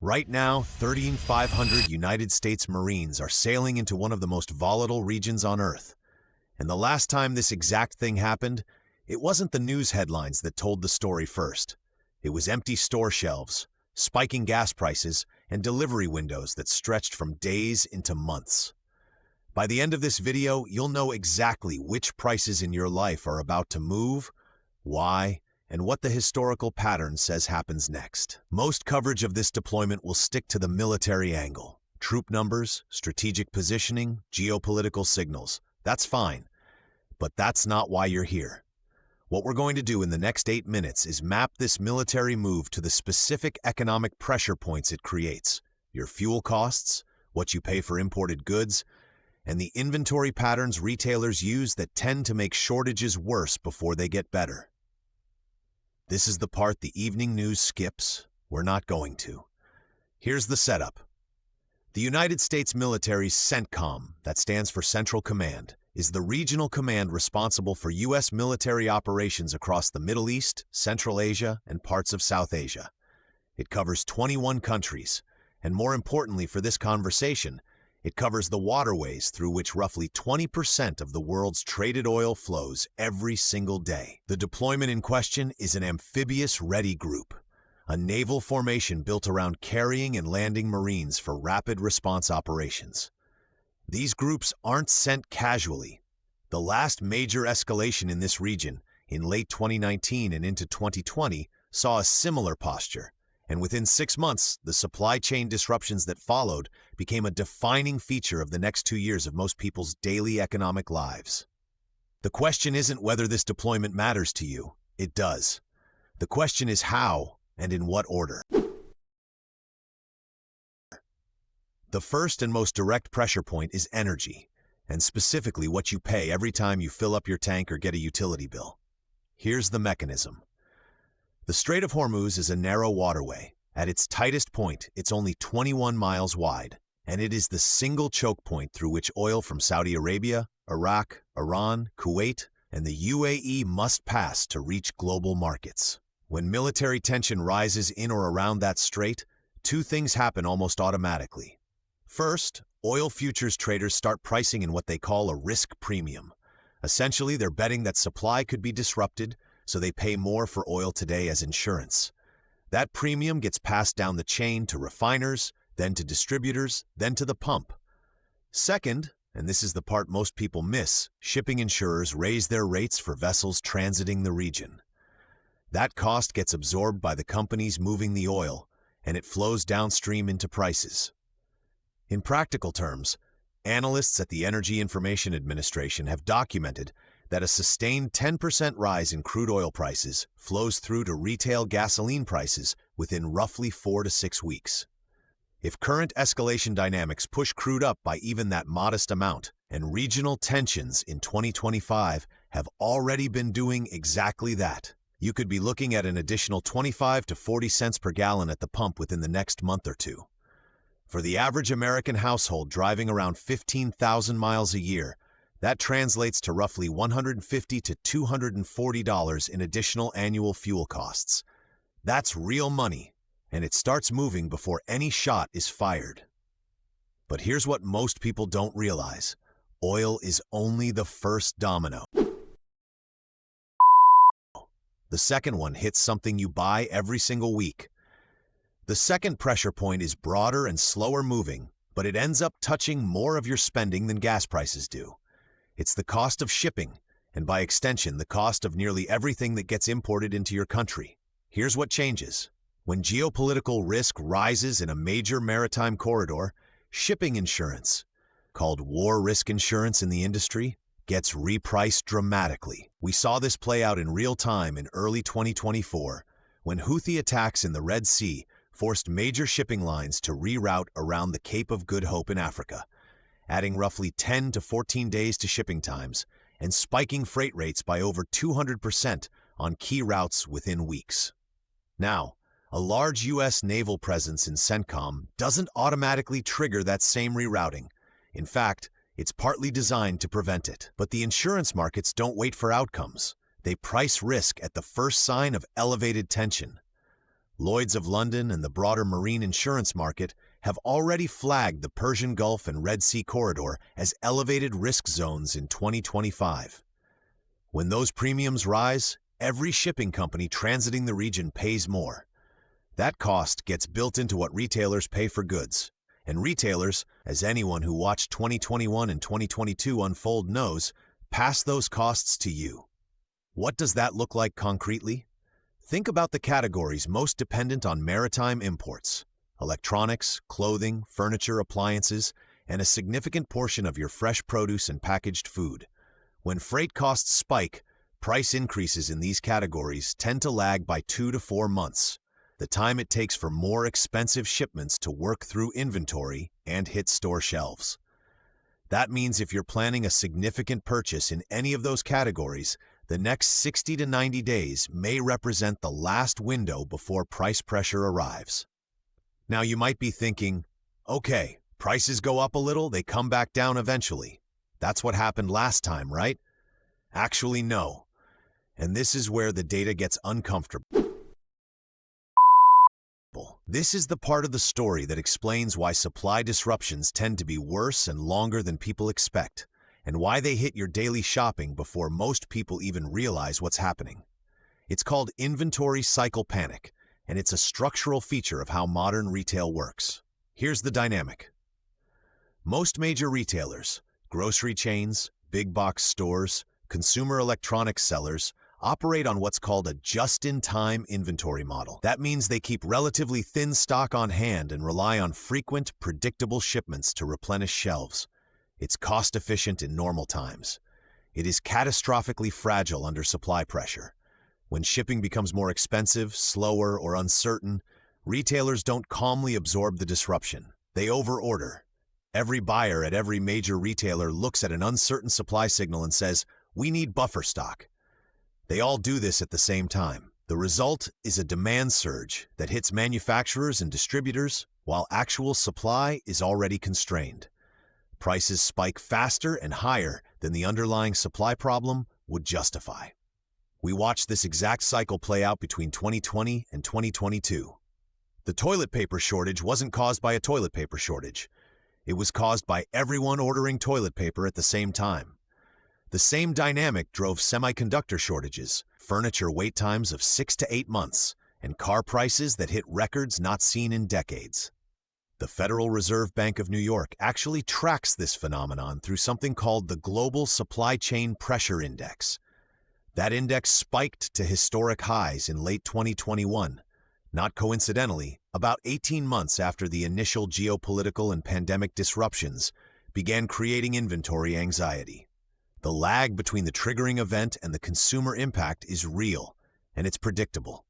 Right now, 3,500 United States Marines are sailing into one of the most volatile regions on Earth. And the last time this exact thing happened, it wasn't the news headlines that told the story first. It was empty store shelves, spiking gas prices, and delivery windows that stretched from days into months. By the end of this video, you'll know exactly which prices in your life are about to move, why, and what the historical pattern says happens next. Most coverage of this deployment will stick to the military angle. Troop numbers, strategic positioning, geopolitical signals. That's fine. But that's not why you're here. What we're going to do in the next 8 minutes is map this military move to the specific economic pressure points it creates, your fuel costs, what you pay for imported goods, and the inventory patterns retailers use that tend to make shortages worse before they get better. This is the part the evening news skips. We're not going to. Here's the setup. The United States military's CENTCOM, that stands for Central Command, is the regional command responsible for U.S. military operations across the Middle East, Central Asia, and parts of South Asia. It covers 21 countries, and more importantly for this conversation, it covers the waterways through which roughly 20% of the world's traded oil flows every single day. The deployment in question is an amphibious ready group, a naval formation built around carrying and landing Marines for rapid response operations. These groups aren't sent casually. The last major escalation in this region, in late 2019 and into 2020, saw a similar posture. And within 6 months, the supply chain disruptions that followed became a defining feature of the next 2 years of most people's daily economic lives. The question isn't whether this deployment matters to you. It does. The question is how and in what order. The first and most direct pressure point is energy, and specifically what you pay every time you fill up your tank or get a utility bill. Here's the mechanism. The Strait of Hormuz is a narrow waterway. At its tightest point, it's only 21 miles wide, and it is the single choke point through which oil from Saudi Arabia, Iraq, Iran, Kuwait, and the UAE must pass to reach global markets. When military tension rises in or around that strait, 2 things happen almost automatically. First, oil futures traders start pricing in what they call a risk premium. Essentially, they're betting that supply could be disrupted, so they pay more for oil today as insurance. That premium gets passed down the chain to refiners, then to distributors, then to the pump. Second, and this is the part most people miss, shipping insurers raise their rates for vessels transiting the region. That cost gets absorbed by the companies moving the oil, and it flows downstream into prices. In practical terms, analysts at the Energy Information Administration have documented that a sustained 10% rise in crude oil prices flows through to retail gasoline prices within roughly 4 to 6 weeks. If current escalation dynamics push crude up by even that modest amount, and regional tensions in 2025 have already been doing exactly that, you could be looking at an additional 25 to 40 cents per gallon at the pump within the next month or two. For the average American household driving around 15,000 miles a year, that translates to roughly $150 to $240 in additional annual fuel costs. That's real money, and it starts moving before any shot is fired. But here's what most people don't realize. Oil is only the first domino. The second one hits something you buy every single week. The second pressure point is broader and slower moving, but it ends up touching more of your spending than gas prices do. It's the cost of shipping, and by extension, the cost of nearly everything that gets imported into your country. Here's what changes. When geopolitical risk rises in a major maritime corridor, shipping insurance, called war risk insurance in the industry, gets repriced dramatically. We saw this play out in real time in early 2024, when Houthi attacks in the Red Sea forced major shipping lines to reroute around the Cape of Good Hope in Africa, adding roughly 10 to 14 days to shipping times and spiking freight rates by over 200% on key routes within weeks. Now, a large U.S. naval presence in CENTCOM doesn't automatically trigger that same rerouting. In fact, it's partly designed to prevent it. But the insurance markets don't wait for outcomes. They price risk at the first sign of elevated tension. Lloyd's of London and the broader marine insurance market have already flagged the Persian Gulf and Red Sea corridor as elevated risk zones in 2025. When those premiums rise, every shipping company transiting the region pays more. That cost gets built into what retailers pay for goods. And retailers, as anyone who watched 2021 and 2022 unfold knows, pass those costs to you. What does that look like concretely? Think about the categories most dependent on maritime imports: electronics, clothing, furniture, appliances, and a significant portion of your fresh produce and packaged food. When freight costs spike, price increases in these categories tend to lag by 2 to 4 months, the time it takes for more expensive shipments to work through inventory and hit store shelves. That means if you're planning a significant purchase in any of those categories, the next 60 to 90 days may represent the last window before price pressure arrives. Now you might be thinking, okay, prices go up a little, they come back down eventually. That's what happened last time, right? Actually, no. And this is where the data gets uncomfortable. This is the part of the story that explains why supply disruptions tend to be worse and longer than people expect, and why they hit your daily shopping before most people even realize what's happening. It's called inventory cycle panic, and it's a structural feature of how modern retail works. Here's the dynamic. Most major retailers, grocery chains, big box stores, consumer electronics sellers, operate on what's called a just-in-time inventory model. That means they keep relatively thin stock on hand and rely on frequent, predictable shipments to replenish shelves. It's cost-efficient in normal times. It is catastrophically fragile under supply pressure. When shipping becomes more expensive, slower, or uncertain, retailers don't calmly absorb the disruption. They overorder. Every buyer at every major retailer looks at an uncertain supply signal and says, "We need buffer stock." They all do this at the same time. The result is a demand surge that hits manufacturers and distributors while actual supply is already constrained. Prices spike faster and higher than the underlying supply problem would justify. We watched this exact cycle play out between 2020 and 2022. The toilet paper shortage wasn't caused by a toilet paper shortage. It was caused by everyone ordering toilet paper at the same time. The same dynamic drove semiconductor shortages, furniture wait times of 6 to 8 months, and car prices that hit records not seen in decades. The Federal Reserve Bank of New York actually tracks this phenomenon through something called the Global Supply Chain Pressure Index. That index spiked to historic highs in late 2021, not coincidentally, about 18 months after the initial geopolitical and pandemic disruptions began creating inventory anxiety. The lag between the triggering event and the consumer impact is real, and it's predictable.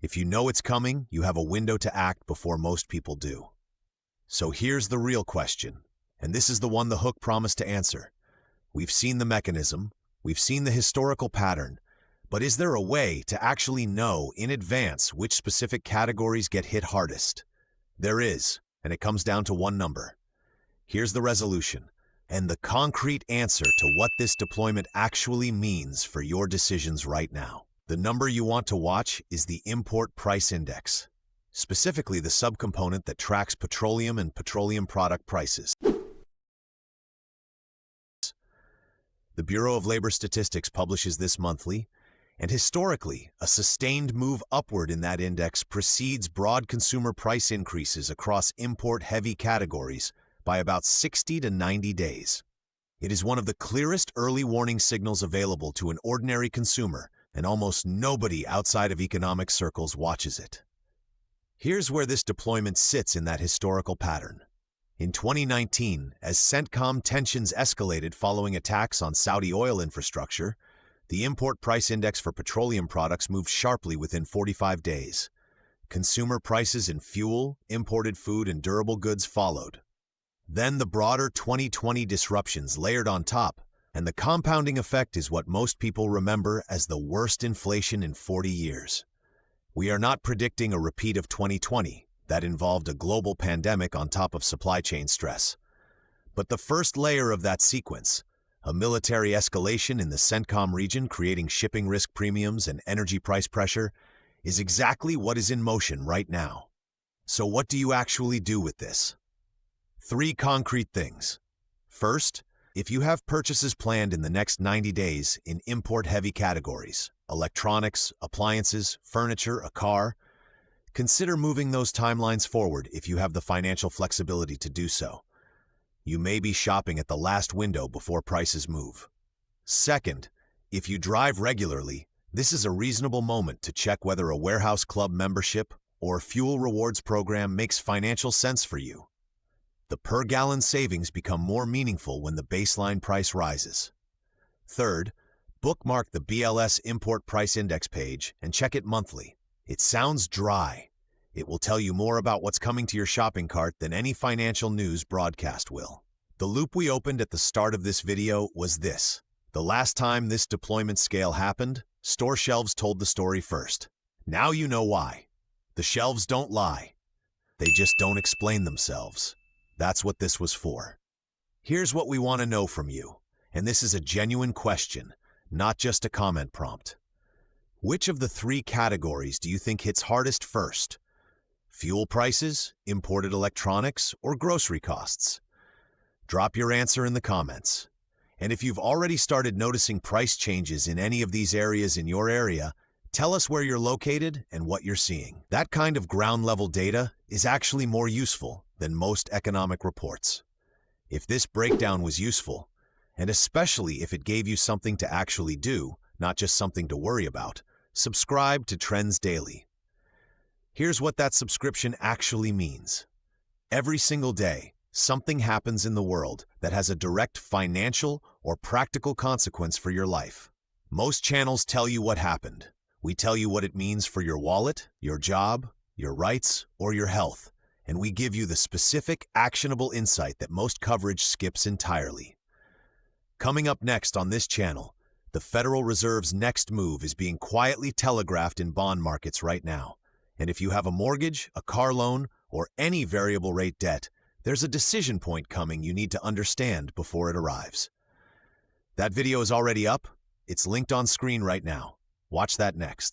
If you know it's coming, you have a window to act before most people do. So here's the real question, and this is the one the hook promised to answer. We've seen the mechanism, we've seen the historical pattern, but is there a way to actually know in advance which specific categories get hit hardest? There is, and it comes down to one number. Here's the resolution, and the concrete answer to what this deployment actually means for your decisions right now. The number you want to watch is the Import Price Index, specifically the subcomponent that tracks petroleum and petroleum product prices. The Bureau of Labor Statistics publishes this monthly, and historically, a sustained move upward in that index precedes broad consumer price increases across import-heavy categories by about 60 to 90 days. It is one of the clearest early warning signals available to an ordinary consumer, and almost nobody outside of economic circles watches it. Here's where this deployment sits in that historical pattern. In 2019, as CENTCOM tensions escalated following attacks on Saudi oil infrastructure, the import price index for petroleum products moved sharply within 45 days. Consumer prices in fuel, imported food, and durable goods followed. Then the broader 2020 disruptions layered on top, and the compounding effect is what most people remember as the worst inflation in 40 years. We are not predicting a repeat of 2020 that involved a global pandemic on top of supply chain stress. But the first layer of that sequence, a military escalation in the CENTCOM region creating shipping risk premiums and energy price pressure, is exactly what is in motion right now. So what do you actually do with this? 3 concrete things. First, if you have purchases planned in the next 90 days in import-heavy categories, electronics, appliances, furniture, a car, consider moving those timelines forward if you have the financial flexibility to do so. You may be shopping at the last window before prices move. Second, if you drive regularly, this is a reasonable moment to check whether a warehouse club membership or fuel rewards program makes financial sense for you. The per-gallon savings become more meaningful when the baseline price rises. Third, bookmark the BLS Import Price Index page and check it monthly. It sounds dry. It will tell you more about what's coming to your shopping cart than any financial news broadcast will. The loop we opened at the start of this video was this. The last time this deployment scale happened, store shelves told the story first. Now you know why. The shelves don't lie. They just don't explain themselves. That's what this was for. Here's what we want to know from you, and this is a genuine question, not just a comment prompt. Which of the 3 categories do you think hits hardest first? Fuel prices, imported electronics, or grocery costs? Drop your answer in the comments. And if you've already started noticing price changes in any of these areas in your area, tell us where you're located and what you're seeing. That kind of ground-level data is actually more useful than most economic reports. If this breakdown was useful, and especially if it gave you something to actually do, not just something to worry about, subscribe to Trends Daily. Here's what that subscription actually means. Every single day, something happens in the world that has a direct financial or practical consequence for your life. Most channels tell you what happened. We tell you what it means for your wallet, your job, your rights, or your health, and we give you the specific, actionable insight that most coverage skips entirely. Coming up next on this channel, the Federal Reserve's next move is being quietly telegraphed in bond markets right now. And if you have a mortgage, a car loan, or any variable rate debt, there's a decision point coming you need to understand before it arrives. That video is already up. It's linked on screen right now. Watch that next.